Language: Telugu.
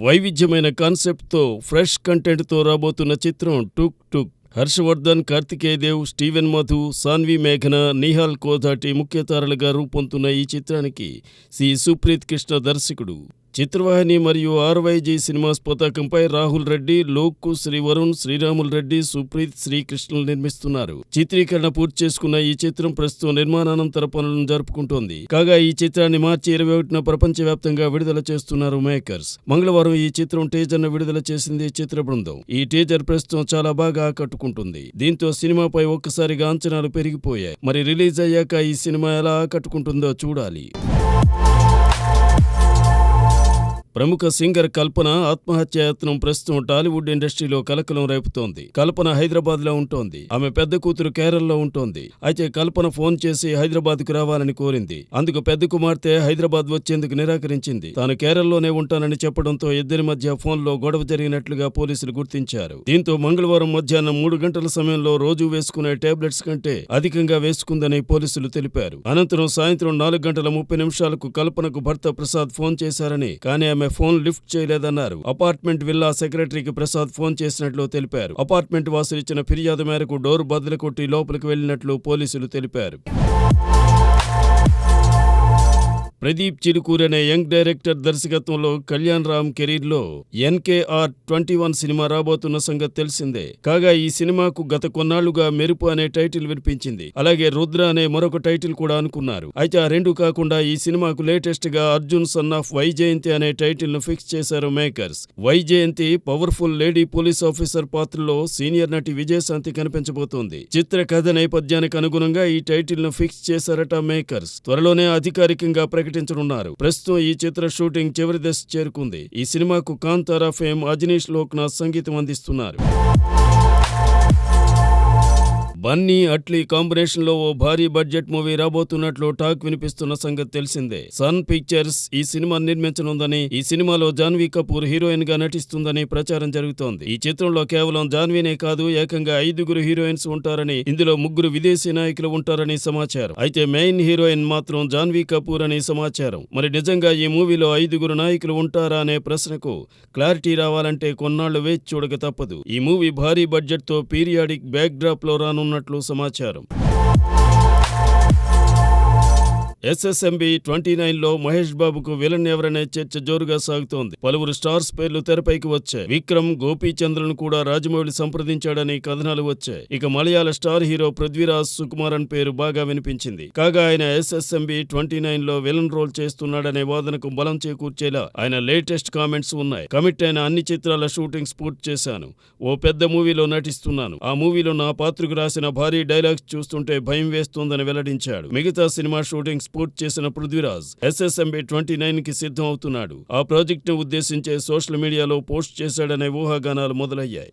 వైవిధ్యమైన కాన్సెప్ట్‌తో, ఫ్రెష్ కంటెంట్‌తో రాబోతున్న చిత్రం 'టుక్ టుక్'. హర్షవర్ధన్, కార్తికేయ దేవ్, స్టీవెన్ మధు, సాన్వి మేఘన, నిహాల్ కోధాటి ముఖ్య తారలుగా రూపొందుతున్న ఈ చిత్రానికి సి. సుప్రీత్ కృష్ణ దర్శకుడు. చిత్రవాహిని మరియు ఆర్వైజీ సినిమాస్ పతాకంపై రాహుల్ రెడ్డి, లోక్, శ్రీ వరుణ్, శ్రీరాములు రెడ్డి, సుప్రీత్, శ్రీకృష్ణలు నిర్మిస్తున్నారు. చిత్రీకరణ పూర్తి చేసుకున్న ఈ చిత్రం ప్రస్తుతం నిర్మాణానంతర పనులను జరుపుకుంటోంది. కాగా ఈ చిత్రాన్ని మార్చి 21న ప్రపంచవ్యాప్తంగా విడుదల చేస్తున్నారు మేకర్స్. మంగళవారం ఈ చిత్రం టీజర్ను విడుదల చేసింది చిత్ర బృందం. ఈ టీజర్ ప్రస్తుతం చాలా బాగా ఆకట్టుకుంటుంది. దీంతో సినిమాపై ఒక్కసారిగా అంచనాలు పెరిగిపోయాయి. మరి రిలీజ్ అయ్యాక ఈ సినిమా ఎలా ఆకట్టుకుంటుందో చూడాలి. ప్రముఖ సింగర్ కల్పన ఆత్మహత్యాయత్నం ప్రస్తుతం టాలీవుడ్ ఇండస్ట్రీలో కలకలం రేపుతోంది. కల్పన హైదరాబాద్లో ఉంటోంది. ఆమె పెద్ద కూతురు కేరళలో ఉంటోంది. అయితే కల్పన ఫోన్ చేసి హైదరాబాద్కు రావాలని కోరింది. అందుకు పెద్ద కుమార్తె హైదరాబాద్ వచ్చేందుకు నిరాకరించింది. తాను కేరళలోనే ఉంటానని చెప్పడంతో ఇద్దరి మధ్య ఫోన్లో గొడవ జరిగినట్లుగా పోలీసులు గుర్తించారు. దీంతో మంగళవారం మధ్యాహ్నం 3 గంటల సమయంలో రోజు వేసుకునే టాబ్లెట్స్ కంటే అధికంగా వేసుకుందని పోలీసులు తెలిపారు. అనంతరం సాయంత్రం 4:30 కల్పనకు భర్త ప్రసాద్ ఫోన్ చేశారని, కానీ ఆమె ఫోన్ లిఫ్ట్ చేయలేదన్నారు. అపార్ట్మెంట్ విల్లా సెక్రటరీకి ప్రసాద్ ఫోన్ చేసినట్లు తెలిపారు. అపార్ట్మెంట్ వాసులు ఇచ్చిన ఫిర్యాదు మేరకు డోర్ బద్దలు కొట్టి లోపలికి వెళ్లినట్లు పోలీసులు తెలిపారు. ప్రదీప్ చిలుకూరి అనే యంగ్ డైరెక్టర్ దర్శకత్వంలో కళ్యాణ్ రామ్ కెరీర్లో NKR21 సినిమా రాబోతున్న సంగతి తెలిసిందే. కాగా ఈ సినిమాకు గత కొన్నాళ్లుగా మెరుపు అనే టైటిల్ వినిపించింది. అలాగే రుద్ర అనే మరొక టైటిల్ కూడా అనుకున్నారు. అయితే ఆ రెండు కాకుండా ఈ సినిమాకు లేటెస్ట్ గా అర్జున్ సన్ ఆఫ్ వైజయంతి అనే టైటిల్ ను ఫిక్స్ చేశారు makers. Vyjayanthi powerful lady police officer పాత్రలో సీనియర్ నటి విజయశాంతి కనిపించబోతోంది. చిత్ర కథ నేపథ్యానికి అనుగుణంగా ఈ టైటిల్ ను ఫిక్స్ చేశారట మేకర్స్. త్వరలోనే అధికారికంగా ప్రకటించనున్నారు. ప్రస్తుతం ఈ చిత్ర షూటింగ్ చివరి దశ చేరుకుంది. ఈ సినిమాకు కాంతారా ఫేమ్ అజనీష్ లోక్నాథ్ సంగీతం అందిస్తున్నారు. బన్నీ, అట్లీ కాంబినేషన్ లో ఓ భారీ బడ్జెట్ మూవీ రాబోతున్నట్లు టాక్ వినిపిస్తున్న సంగతి తెలిసిందే. సన్ పిక్చర్స్ ఈ సినిమా నిర్మించనుందని, ఈ సినిమాలో జాన్వీ కపూర్ హీరోయిన్ గా నటిస్తుందని ప్రచారం జరుగుతోంది. ఈ చిత్రంలో కేవలం జాన్వీనే కాదు, ఏకంగా 5 హీరోయిన్స్ ఉంటారని, ఇందులో 3 విదేశీ నాయకులు ఉంటారని సమాచారం. అయితే మెయిన్ హీరోయిన్ మాత్రం జాన్వీ కపూర్ అని సమాచారం. మరి నిజంగా ఈ మూవీలో 5 నాయకులు ఉంటారా అనే ప్రశ్నకు క్లారిటీ రావాలంటే కొన్నాళ్లు వేచి చూడక తప్పదు. ఈ మూవీ భారీ బడ్జెట్ తో పీరియాడిక్ బ్యాక్ డ్రాప్ లో రానున్నట్లు సమాచారం. SSMB 29లో మహేష్ బాబుకు విలన్ ఎవరనే చర్చ జోరుగా సాగుతోంది. పలువురు స్టార్స్ పేర్లు తెరపైకి వచ్చాయి. విక్రమ్, గోపీచంద్రను కూడా రాజమౌళి సంప్రదించాడని కథనాలు వచ్చాయి. ఇక మలయాళ స్టార్ హీరో పృథ్వీరాజ్ సుకుమారన్ పేరు బాగా వినిపించింది. కాగా ఆయన SSMB 29లో విలన్ రోల్ చేస్తున్నాడనే వాదనకు బలం చేకూర్చేలా ఆయన లేటెస్ట్ కామెంట్స్ ఉన్నాయి. కమిట్ అయిన అన్ని చిత్రాల షూటింగ్స్ పూర్తి చేశాను. ఓ పెద్ద మూవీలో నటిస్తున్నాను. ఆ మూవీలో నా పాత్రకు రాసిన భారీ డైలాగ్స్ చూస్తుంటే భయం వేస్తోందని వెల్లడించాడు. మిగతా సినిమా షూటింగ్స్ పూర్తి చేసిన పృథ్వీరాజ్ SSMB 29కి సిద్ధం అవుతున్నాడు. ఆ ప్రాజెక్టును ఉద్దేశించే సోషల్ మీడియాలో పోస్ట్ చేశాడనే ఊహాగానాలు మొదలయ్యాయి.